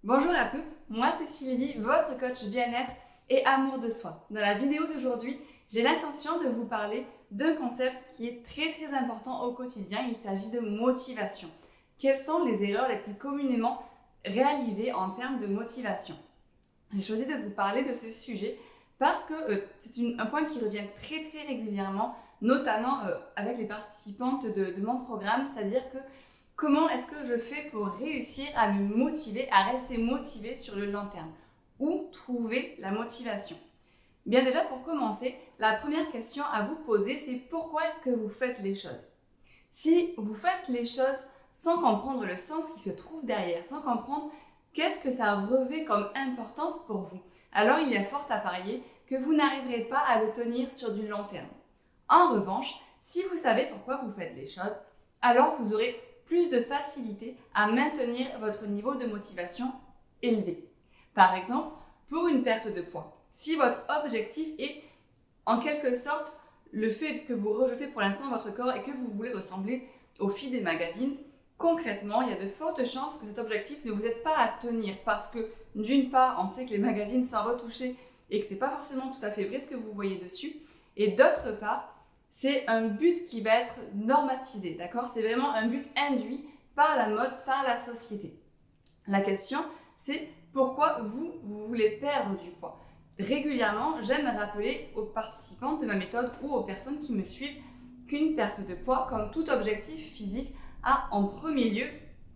Bonjour à toutes, moi c'est Sylvie, votre coach bien-être et amour de soi. Dans la vidéo d'aujourd'hui, j'ai l'intention de vous parler d'un concept qui est très important au quotidien. Il s'agit de motivation. Quelles sont les erreurs les plus communément réalisées en termes de motivation? J'ai choisi de vous parler de ce sujet parce que c'est un point qui revient très régulièrement, notamment avec les participantes de mon programme, c'est-à-dire que comment est-ce que je fais pour réussir à me motiver, à rester motivée sur le long terme? Où trouver la motivation? Bien déjà, pour commencer, la première question à vous poser, c'est pourquoi est-ce que vous faites les choses? Si vous faites les choses sans comprendre le sens qui se trouve derrière, sans comprendre qu'est-ce que ça revêt comme importance pour vous, alors il y a fort à parier que vous n'arriverez pas à le tenir sur du long terme. En revanche, si vous savez pourquoi vous faites les choses, alors vous aurez plus de facilité à maintenir votre niveau de motivation élevé. Par exemple, pour une perte de poids, si votre objectif est en quelque sorte le fait que vous rejetez pour l'instant votre corps et que vous voulez ressembler aux filles des magazines, concrètement, il y a de fortes chances que cet objectif ne vous aide pas à tenir parce que d'une part, on sait que les magazines sont retouchés et que c'est pas forcément tout à fait vrai ce que vous voyez dessus, et d'autre part, c'est un but qui va être normatisé, d'accord? C'est vraiment un but induit par la mode, par la société. La question, c'est pourquoi vous voulez perdre du poids? Régulièrement, j'aime rappeler aux participants de ma méthode ou aux personnes qui me suivent qu'une perte de poids, comme tout objectif physique, a en premier lieu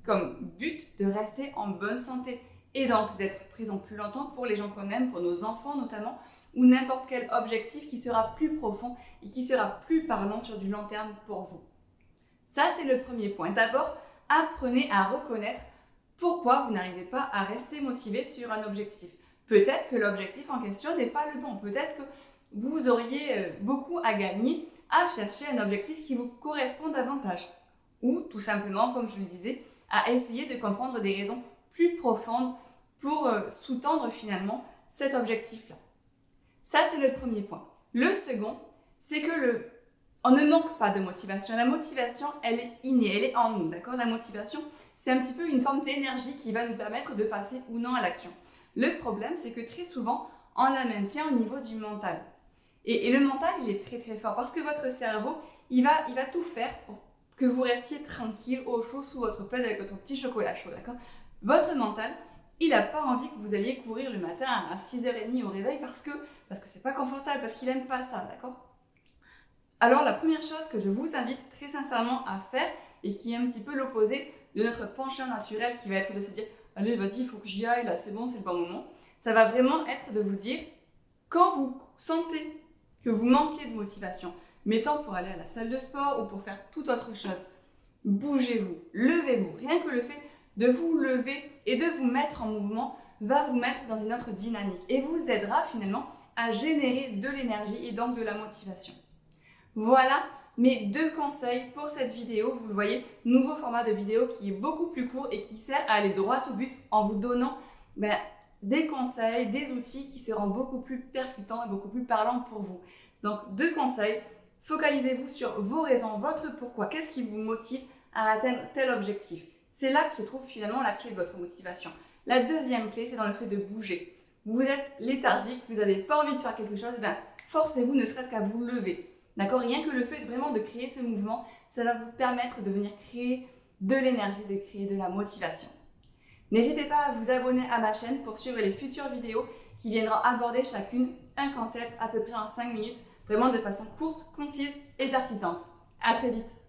comme but de rester en bonne santé et donc d'être présent plus longtemps pour les gens qu'on aime, pour nos enfants notamment, ou n'importe quel objectif qui sera plus profond et qui sera plus parlant sur du long terme pour vous. Ça, c'est le premier point. D'abord, apprenez à reconnaître pourquoi vous n'arrivez pas à rester motivé sur un objectif. Peut-être que l'objectif en question n'est pas le bon. Peut-être que vous auriez beaucoup à gagner à chercher un objectif qui vous correspond davantage. Ou tout simplement, comme je le disais, à essayer de comprendre des raisons plus profondes pour sous-tendre finalement cet objectif-là. Ça, c'est le premier point. Le second, c'est que on ne manque pas de motivation. La motivation, elle est innée, elle est en nous, d'accord? La motivation, c'est un petit peu une forme d'énergie qui va nous permettre de passer ou non à l'action. Le problème, c'est que très souvent, on la maintient au niveau du mental. Et le mental, il est très fort parce que votre cerveau, il va tout faire pour que vous restiez tranquille, au chaud, sous votre plaid avec votre petit chocolat chaud, d'accord? Votre mental, il n'a pas envie que vous alliez courir le matin à 6h30 au réveil parce que c'est pas confortable, parce qu'il n'aime pas ça, d'accord? Alors la première chose que je vous invite très sincèrement à faire, et qui est un petit peu l'opposé de notre penchant naturel qui va être de se dire « Allez, vas-y, il faut que j'y aille, là c'est bon, c'est le bon moment », ça va vraiment être de vous dire quand vous sentez que vous manquez de motivation, mettons pour aller à la salle de sport ou pour faire toute autre chose, bougez-vous, levez-vous. Rien que le fait de vous lever et de vous mettre en mouvement va vous mettre dans une autre dynamique et vous aidera finalement à générer de l'énergie et donc de la motivation. Voilà mes 2 conseils pour cette vidéo. Vous le voyez, nouveau format de vidéo qui est beaucoup plus court et qui sert à aller droit au but en vous donnant des conseils, des outils qui seront beaucoup plus percutants et beaucoup plus parlants pour vous. Donc 2 conseils, focalisez-vous sur vos raisons, votre pourquoi, qu'est-ce qui vous motive à atteindre tel objectif. C'est là que se trouve finalement la clé de votre motivation. La deuxième clé, c'est dans le fait de bouger. Vous êtes léthargique, vous n'avez pas envie de faire quelque chose, forcez-vous ne serait-ce qu'à vous lever. D'accord? Rien que le fait vraiment de créer ce mouvement, ça va vous permettre de venir créer de l'énergie, de créer de la motivation. N'hésitez pas à vous abonner à ma chaîne pour suivre les futures vidéos qui viendront aborder chacune un concept à peu près en 5 minutes, vraiment de façon courte, concise et percutante. À très vite!